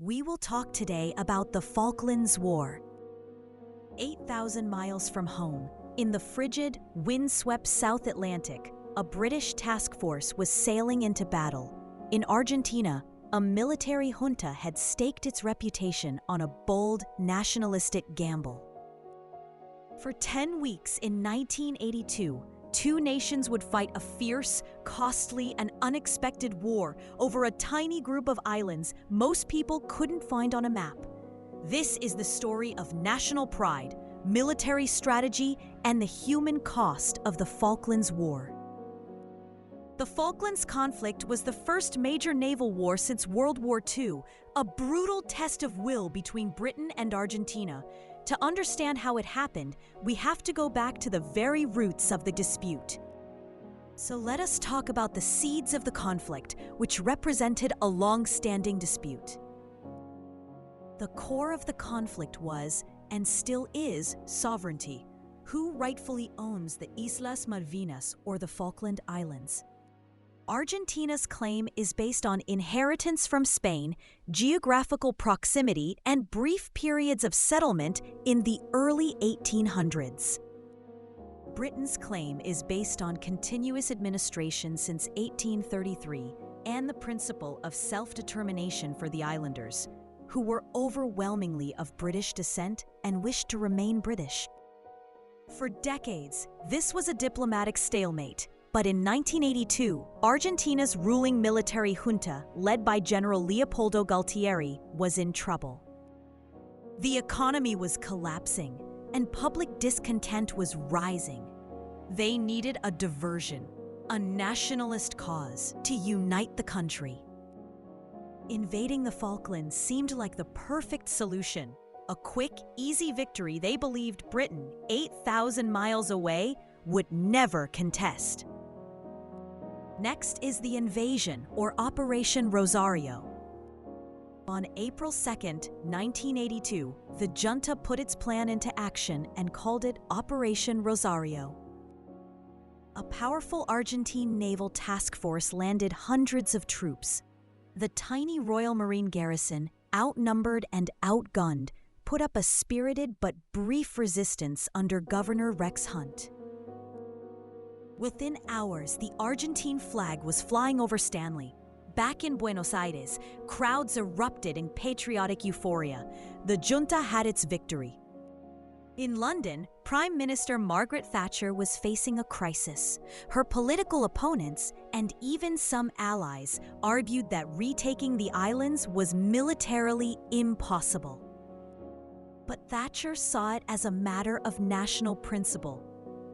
We will talk today about the Falklands War. 8,000 miles from home, in the frigid, windswept South Atlantic, a British task force was sailing into battle. In Argentina, a military junta had staked its reputation on a bold, nationalistic gamble. For 10 weeks in 1982, two nations would fight a fierce, costly, and unexpected war over a tiny group of islands most people couldn't find on a map. This is the story of national pride, military strategy, and the human cost of the Falklands War. The Falklands conflict was the first major naval war since World War II, a brutal test of will between Britain and Argentina. To understand how it happened, we have to go back to the very roots of the dispute. So let us talk about the seeds of the conflict, which represented a long-standing dispute. The core of the conflict was, and still is, sovereignty. Who rightfully owns the Islas Malvinas, or the Falkland Islands? Argentina's claim is based on inheritance from Spain, geographical proximity, and brief periods of settlement in the early 1800s. Britain's claim is based on continuous administration since 1833 and the principle of self-determination for the islanders, who were overwhelmingly of British descent and wished to remain British. For decades, this was a diplomatic stalemate. But in 1982, Argentina's ruling military junta, led by General Leopoldo Galtieri, was in trouble. The economy was collapsing, and public discontent was rising. They needed a diversion, a nationalist cause, to unite the country. Invading the Falklands seemed like the perfect solution. A quick, easy victory they believed Britain, 8,000 miles away, would never contest. Next is the invasion, or Operation Rosario. On April 2, 1982, the junta put its plan into action and called it Operation Rosario. A powerful Argentine naval task force landed hundreds of troops. The tiny Royal Marine garrison, outnumbered and outgunned, put up a spirited but brief resistance under Governor Rex Hunt. Within hours, the Argentine flag was flying over Stanley. Back in Buenos Aires, crowds erupted in patriotic euphoria. The junta had its victory. In London, Prime Minister Margaret Thatcher was facing a crisis. Her political opponents, and even some allies, argued that retaking the islands was militarily impossible. But Thatcher saw it as a matter of national principle.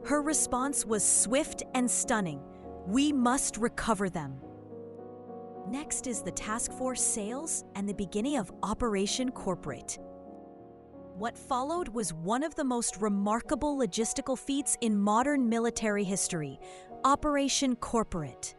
Her response was swift and stunning. We must recover them. Next is the task force sails and the beginning of Operation Corporate. What followed was one of the most remarkable logistical feats in modern military history, Operation Corporate.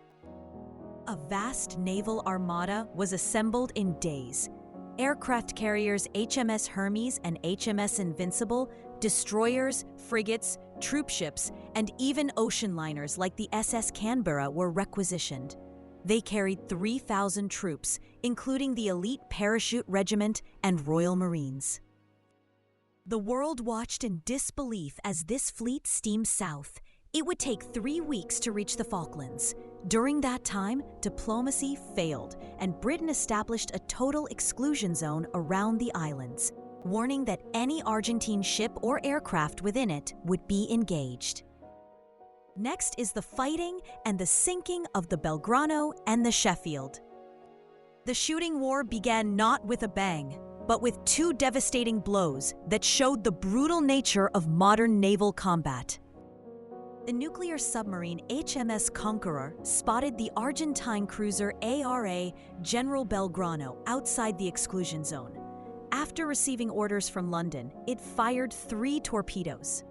A vast naval armada was assembled in days. Aircraft carriers HMS Hermes and HMS Invincible, destroyers, frigates, troopships, and even ocean liners like the SS Canberra were requisitioned. They carried 3,000 troops, including the elite Parachute Regiment and Royal Marines. The world watched in disbelief as this fleet steamed south. It would take 3 weeks to reach the Falklands. During that time, diplomacy failed, and Britain established a total exclusion zone around the islands, warning that any Argentine ship or aircraft within it would be engaged. Next is the fighting and the sinking of the Belgrano and the Sheffield. The shooting war began not with a bang, but with two devastating blows that showed the brutal nature of modern naval combat. The nuclear submarine HMS Conqueror spotted the Argentine cruiser ARA General Belgrano outside the exclusion zone. After receiving orders from London, it fired 3 torpedoes.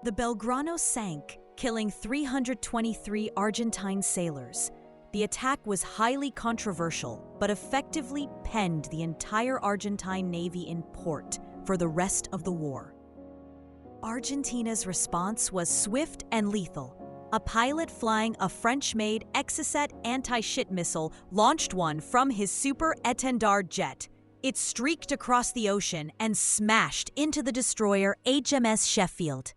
The Belgrano sank, killing 323 Argentine sailors. The attack was highly controversial, but effectively penned the entire Argentine Navy in port for the rest of the war. Argentina's response was swift and lethal. A pilot flying a French-made Exocet anti-ship missile launched one from his Super Étendard jet. It streaked across the ocean and smashed into the destroyer HMS Sheffield.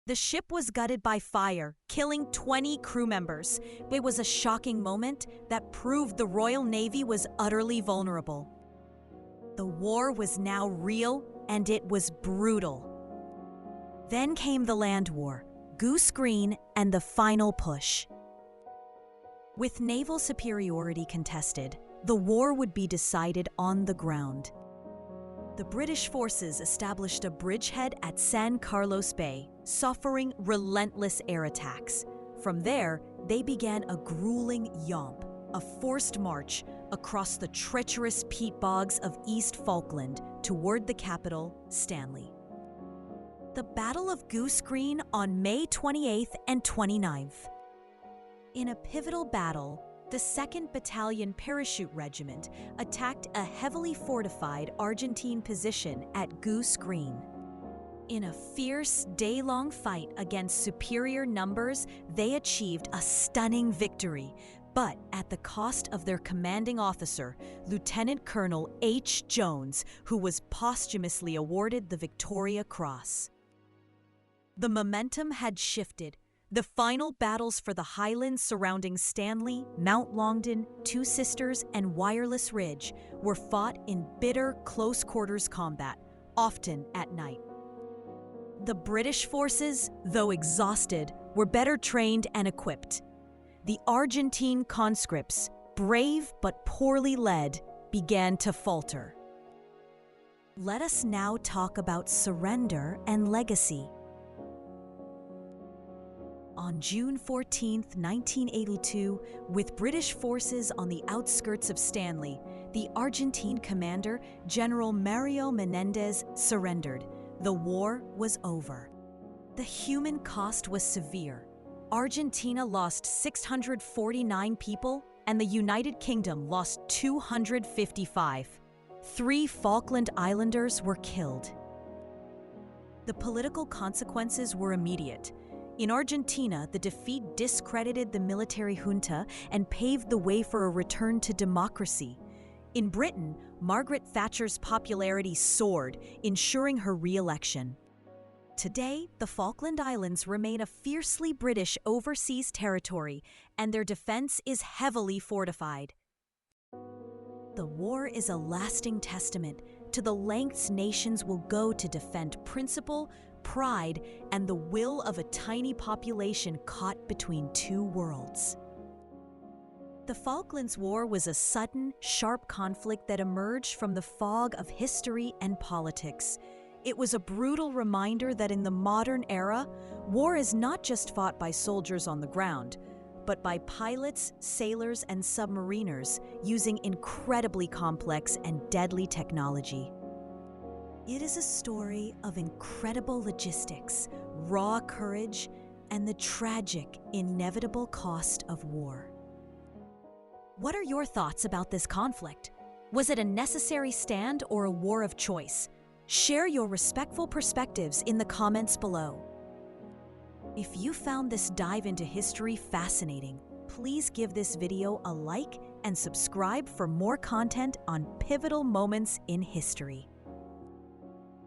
The ship was gutted by fire, killing 20 crew members. It was a shocking moment that proved the Royal Navy was utterly vulnerable. The war was now real, and it was brutal. Then came the land war, Goose Green, and the final push. With naval superiority contested, the war would be decided on the ground. The British forces established a bridgehead at San Carlos Bay, suffering relentless air attacks. From there, they began a grueling yomp, a forced march across the treacherous peat bogs of East Falkland toward the capital, Stanley. The Battle of Goose Green on May 28th and 29th. In a pivotal battle, the 2nd Battalion Parachute Regiment attacked a heavily fortified Argentine position at Goose Green. In a fierce, day-long fight against superior numbers, they achieved a stunning victory, but at the cost of their commanding officer, Lieutenant Colonel H. Jones, who was posthumously awarded the Victoria Cross. The momentum had shifted. The final battles for the highlands surrounding Stanley, Mount Longdon, Two Sisters, and Wireless Ridge were fought in bitter, close-quarters combat, often at night. The British forces, though exhausted, were better trained and equipped. The Argentine conscripts, brave but poorly led, began to falter. Let us now talk about surrender and legacy. On June 14, 1982, with British forces on the outskirts of Stanley, the Argentine commander, General Mario Menendez, surrendered. The war was over. The human cost was severe. Argentina lost 649 people, and the United Kingdom lost 255. 3 Falkland Islanders were killed. The political consequences were immediate. In Argentina, the defeat discredited the military junta and paved the way for a return to democracy. In Britain, Margaret Thatcher's popularity soared, ensuring her re-election. Today, the Falkland Islands remain a fiercely British overseas territory, and their defense is heavily fortified. The war is a lasting testament to the lengths nations will go to defend principle, pride, and the will of a tiny population caught between two worlds. The Falklands War was a sudden, sharp conflict that emerged from the fog of history and politics. It was a brutal reminder that in the modern era, war is not just fought by soldiers on the ground, but by pilots, sailors, and submariners using incredibly complex and deadly technology. It is a story of incredible logistics, raw courage, and the tragic, inevitable cost of war. What are your thoughts about this conflict? Was it a necessary stand or a war of choice? Share your respectful perspectives in the comments below. If you found this dive into history fascinating, please give this video a like and subscribe for more content on pivotal moments in history.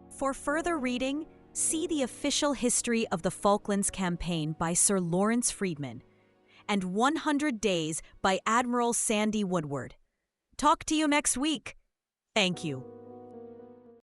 For further reading, see the official history of the Falklands Campaign by Sir Lawrence Freedman and 100 Days by Admiral Sandy Woodward. Talk to you next week. Thank you.